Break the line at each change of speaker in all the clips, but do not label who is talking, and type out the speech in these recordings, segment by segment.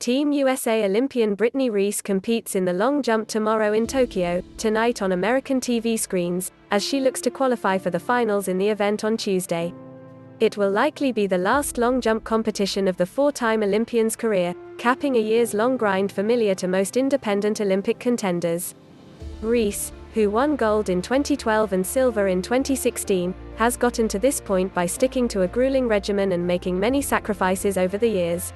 Team USA Olympian Brittney Reese competes in the long jump tomorrow in Tokyo, tonight on American TV screens, as she looks to qualify for the finals in the event on Tuesday. It will likely be the last long jump competition of the four-time Olympian's career, capping a years-long grind familiar to most independent Olympic contenders. Reese, who won gold in 2012 and silver in 2016, has gotten to this point by sticking to a grueling regimen and making many sacrifices over the years.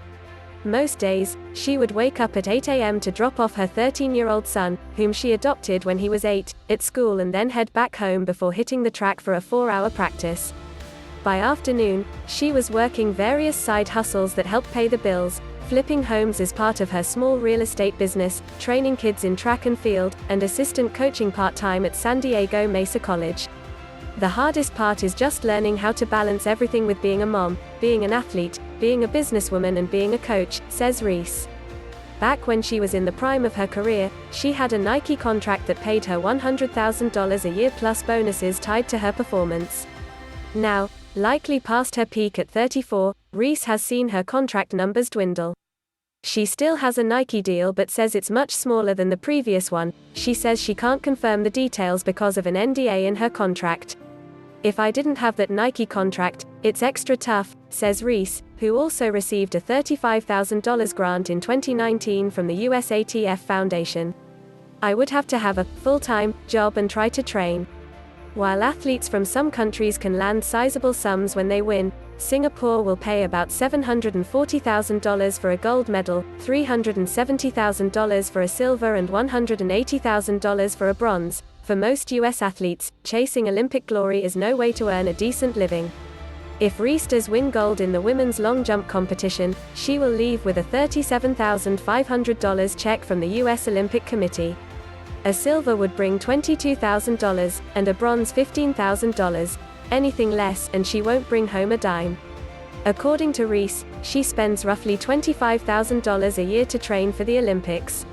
Most days, she would wake up at 8 a.m. to drop off her 13-year-old son, whom she adopted when he was 8, at school and then head back home before hitting the track for a 4-hour practice. By afternoon, she was working various side hustles that help pay the bills, flipping homes as part of her small real estate business, training kids in track and field, and assistant coaching part-time at San Diego Mesa College. The hardest part is just learning how to balance everything with being a mom, being an athlete, being a businesswoman and being a coach, says Reese. Back when she was in the prime of her career, she had a Nike contract that paid her $100,000 a year plus bonuses tied to her performance. Now, likely past her peak at 34, Reese has seen her contract numbers dwindle. She still has a Nike deal but says it's much smaller than the previous one. She says she can't confirm the details because of an NDA in her contract. "If I didn't have that Nike contract, it's extra tough," says Reese, who also received a $35,000 grant in 2019 from the USATF Foundation. "I would have to have a full-time job and try to train." While athletes from some countries can land sizable sums when they win, Singapore will pay about $740,000 for a gold medal, $370,000 for a silver and $180,000 for a bronze. For most US athletes, chasing Olympic glory is no way to earn a decent living. If Reese does win gold in the women's long jump competition, she will leave with a $37,500 check from the US Olympic Committee. A silver would bring $22,000, and a bronze $15,000. Anything less, and she won't bring home a dime. According to Reese, she spends roughly $25,000 a year to train for the Olympics.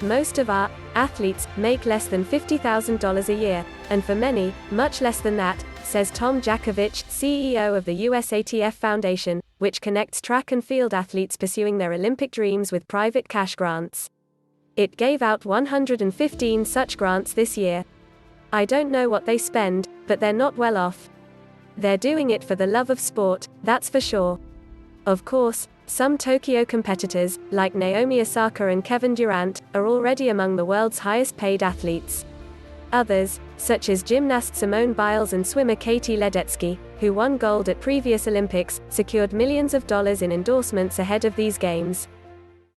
Most of our athletes make less than $50,000 a year, and for many, much less than that, says Tom Jackovic, CEO of the USATF Foundation, which connects track and field athletes pursuing their Olympic dreams with private cash grants. It gave out 115 such grants this year. "I don't know what they spend, but they're not well off. They're doing it for the love of sport, that's for sure." Of course, some Tokyo competitors, like Naomi, Osaka and Kevin Durant, are already among the world's highest paid athletes. Others, such as gymnast Simone Biles and swimmer Katie Ledecky, who won gold at previous Olympics, secured millions of dollars in endorsements ahead of these games.